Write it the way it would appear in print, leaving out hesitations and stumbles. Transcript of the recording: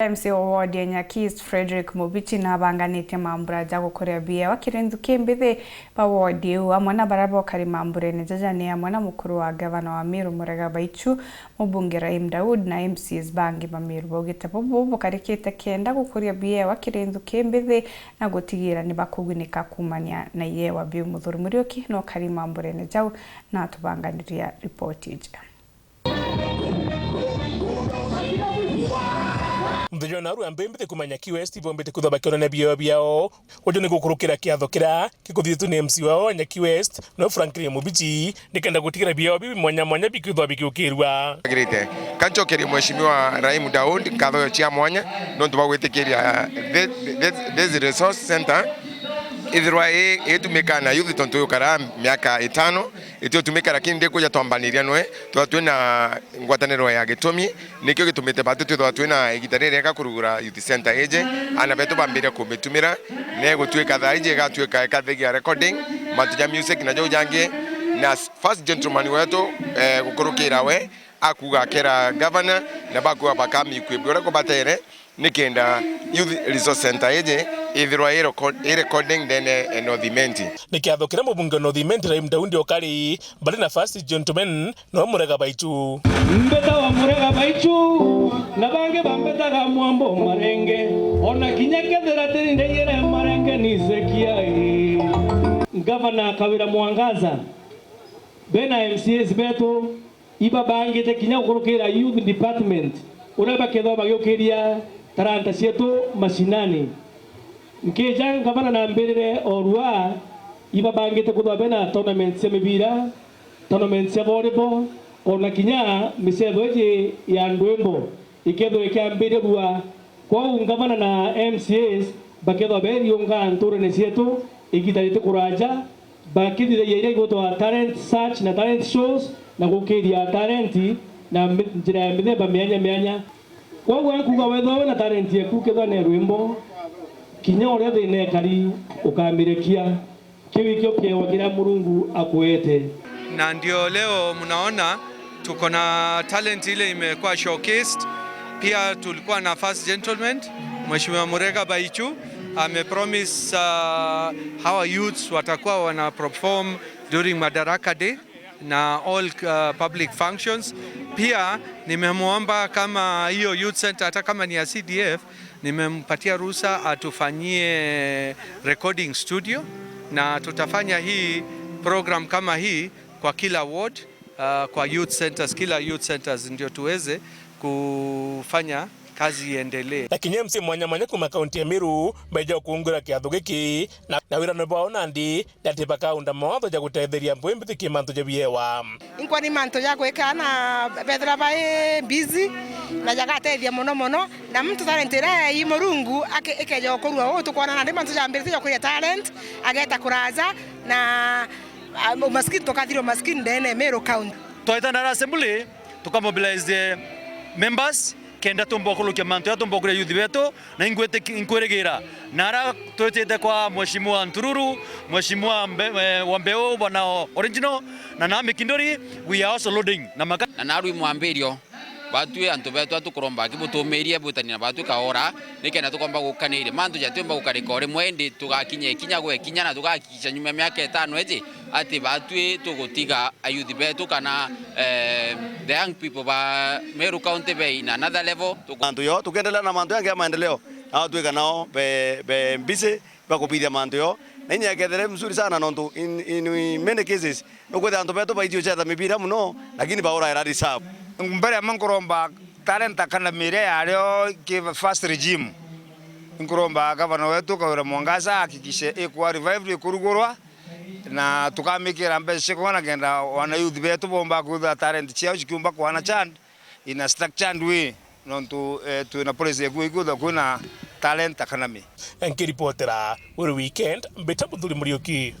MC Award ya NYAKI Frederick Mubichi na banganite mambura ja GUKURIA BIEWA KIRI MBITHI Award Iewa mwana barabo kari mambure nejajania mwana mukuru wa gavana wa MERU Murega Baichu mubunge Rahim Daud na MCs bangi ba MERU BAUGITE bobo karikite kenda GUKURIA BIEWA KIRI MBITHI na GUTIGIRA nibakugunika kumania na Iewa biu muthuri murioki no kari mambure nejau na tubanganiria reportage. Mthenya na ruambe MBITHI kumanya KIWEST bombete kuthobakira na BIEWA biao ojo ni gukurukira kiatho kira kikuthithu ni MC wao nya KIWEST no Franklin Mubichi nikenda gutigira BIEWA bibi mwanya bikithwa bikiukirwa Grite kancho kiri mheshimiwa Rahim Daud katho chia mwanya no tubagwitikiria this resource center ithirwa itumika na youth tonto kara miaka 5 itio tumika lakini ndikuja twambaniria noe twatwina ngwataniro ya gitumi nikyo gitumite batu twatwina igitarire ka kurugura youth center eje ana betu bambire kumitumira nego twika thaije gatwika kathegia recording matuja music na jojange na first gentleman wetu gukurukira we akuga kera governor na bakuwa bakami kwibura ko batere nikenda youth resource center eje ithirwa recording then no thimenti nikiathokira mubunge no thimenti Rahim Daud okari bali na first gentleman no Murega Baichu mbeta wa Murega Baichu na bange bambeta ga mwambo marenge ona kinyakethera tiri ndeyere marenge nisekia Governor Kawira Mwangaza bena MCS beto iba bange te kinya kurukira youth department uraba ketho bagiokiria taranta cietu mashinani Nkeja Gavana na mbere orua iba bangite kuthobena tournament ya mibira tournament ya volleyball ona kinya misetho iji ya ndwimbo iketho ikiambire rua kwa Gavana na MCS bakethobe yunga nturene cietu igitarite kuraja bakithire ire gutwa talent search na talent shows na gukiria talent na njira ya mithemba mianya kwa kuga wetho na talent yaku ketho ne rwimbo kinya ore thine kari ukamirekia kiwikio kiewa kila Mungu akuete. Na ndio leo mnaona tuko na talent ile imekuwa showcased. Pia tulikuwa na first gentleman Mheshimiwa Murega Baichu amepromise hawa youths watakuwa wana perform during Madaraka Day na all public functions. Pia nimemwomba kama hiyo youth center hata kama ni ya CDF nimempatia ruhusa atufanyie recording studio na tutafanya hii program kama hii kwa kila ward kwa youth centers, kila youth centers ndio tuweze kufanya kazi iendelee. Lakini MC mwanya kuma kaunti ya MERU beja kuungura kiatho giki na wira no baona ndi dati bakaunda mawatho ja gutetheria MBITHI kimanto ja BIEWA inkwa ni manto ja gwika na bethra bae busy na jagateithia muno na mtu talent ira i Murungu ikeja kurua o tukwana na ndi manto ja MBITHI ja kuya talent ageta kuraza na maskini tokathiro maskini ndene MERU county toitana assembly tukamobilize members kenda tumbokulukia manto ya tumbokulukia youth beto na inkweregira nara twetete kwa mheshimiwa Ntururu mheshimiwa Wambeo bwana original na nami Kindori we are also loading na naru mwamberio batu antu beto atukuromba kibutumirie butani na batu kaora nikenda tukomba gukanire mantu ja tumba gukarikore mwende tugakinye kinya gwe kinya na tugakisha nyuma miaka 5 eje ati batu tugutiga ayuthi betu kana the young people ba MERU county be in another level mantu yo tukendelea na mantu yange ya maendeleo au tuika nao be mbise bakupithia mantu yo nenya kethere mzuri sana nontu in many cases nokwetha antu betu baitio chatha mipira muno lakini baura era reserve mbere mankuromba talent kana mire yario ki first regime nkuromba gavana wetu Kawira Mwangaza hakikishe ikuwa revive ikurugurwa na tukamikira mbese kona kenda wana youth betu bomba kutha talent chao chikumba kwa chand ina structured way nontu tuna policy yakutha kuna talent economy enkiripotera weekend mbeta muthuri murioki.